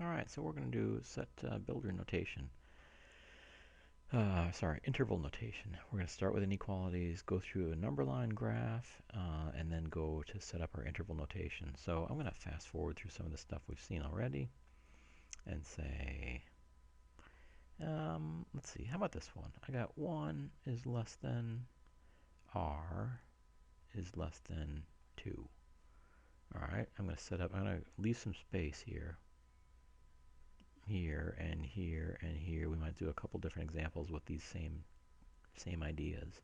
Alright, so we're going to do set builder notation. Interval notation. We're going to start with inequalities, go through a number line graph, and then go to set up our interval notation. So I'm going to fast forward through some of the stuff we've seen already and say, let's see, how about this one? I got 1 is less than r is less than 2. Alright, I'm going to leave some space here. Here and here and here. We might do a couple different examples with these same ideas.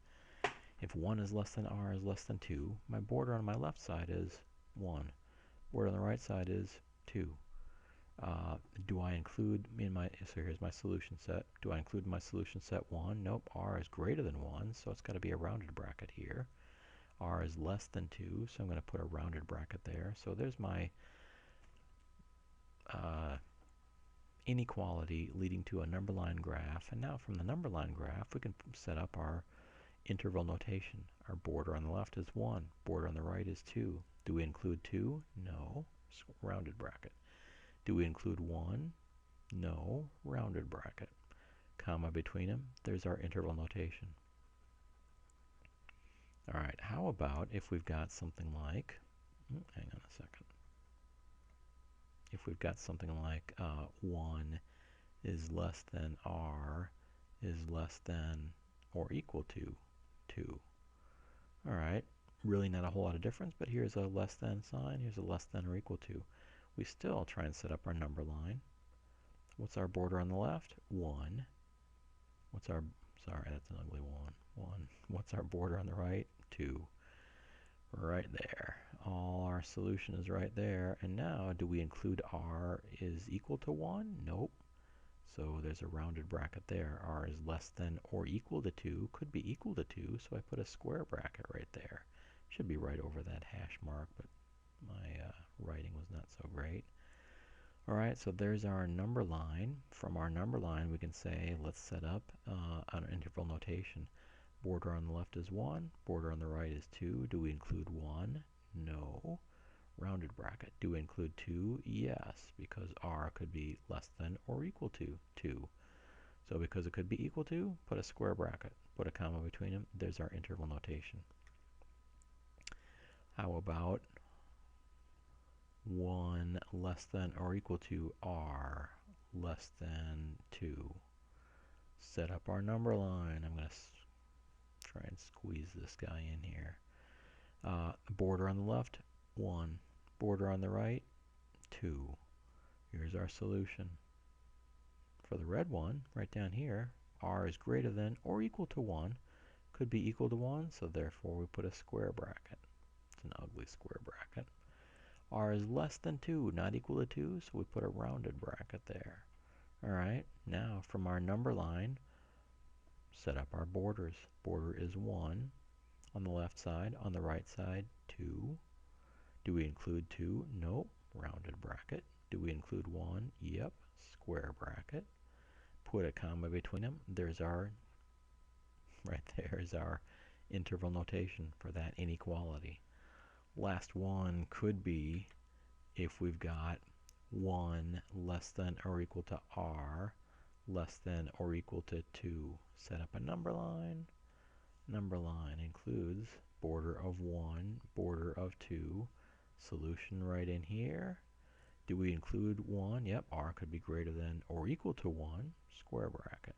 If 1 is less than r is less than 2, my border on my left side is 1. Border on the right side is 2. Do I include in my, so here's my solution set. Do I include in my solution set 1? Nope, r is greater than 1, so it's got to be a rounded bracket here. R is less than 2, so I'm going to put a rounded bracket there. So there's my inequality leading to a number line graph. And now from the number line graph, we can set up our interval notation. Our border on the left is 1. Border on the right is 2. Do we include 2? No. Rounded bracket. Do we include 1? No. Rounded bracket. Comma between them. There's our interval notation. All right, how about if we've got something like, hang on a second. If we've got something like 1 is less than r is less than or equal to 2. All right, really not a whole lot of difference, but here's a less than sign, here's a less than or equal to. We still try and set up our number line. What's our border on the left? 1. What's our, sorry, that's an ugly 1. What's our border on the right? 2. Right there. All our solution is right there. And now, do we include r is equal to 1? Nope. So there's a rounded bracket there. R is less than or equal to 2. Could be equal to 2, so I put a square bracket right there. Should be right over that hash mark, but my writing was not so great. Alright, so there's our number line. From our number line, we can say, let's set up an interval notation. Border on the left is 1. Border on the right is 2. Do we include 1? No. Rounded bracket. Do we include 2? Yes, because r could be less than or equal to 2. So because it could be equal to, put a square bracket. Put a comma between them. There's our interval notation. How about 1 less than or equal to r less than 2? Set up our number line. I'm going to try and squeeze this guy in here. Border on the left, 1. Border on the right, 2. Here's our solution. For the red one, right down here, r is greater than or equal to 1. Could be equal to 1, so therefore we put a square bracket. It's an ugly square bracket. R is less than 2, not equal to 2, so we put a rounded bracket there. Alright, now from our number line, set up our borders. Border is 1 on the left side. On the right side, 2. Do we include 2? Nope. Rounded bracket. Do we include 1? Yep. Square bracket. Put a comma between them. There's our, right there is our interval notation for that inequality. Last one could be if we've got 1 less than or equal to r less than or equal to 2. Set up a number line. Number line includes border of 1, border of 2, solution right in here. Do we include 1? Yep, r could be greater than or equal to 1, square bracket.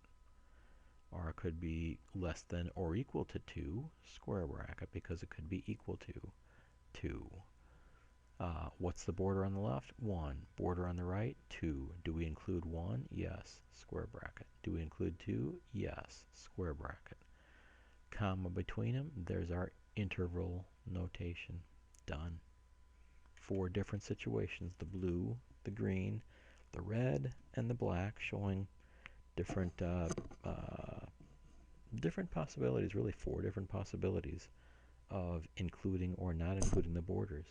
R could be less than or equal to 2, square bracket, because it could be equal to 2. What's the border on the left? 1. Border on the right? 2. Do we include 1? Yes, square bracket. Do we include 2? Yes, square bracket. Comma between them, there's our interval notation. Done. 4 different situations, the blue, the green, the red, and the black, showing different different possibilities, really 4 different possibilities of including or not including the borders.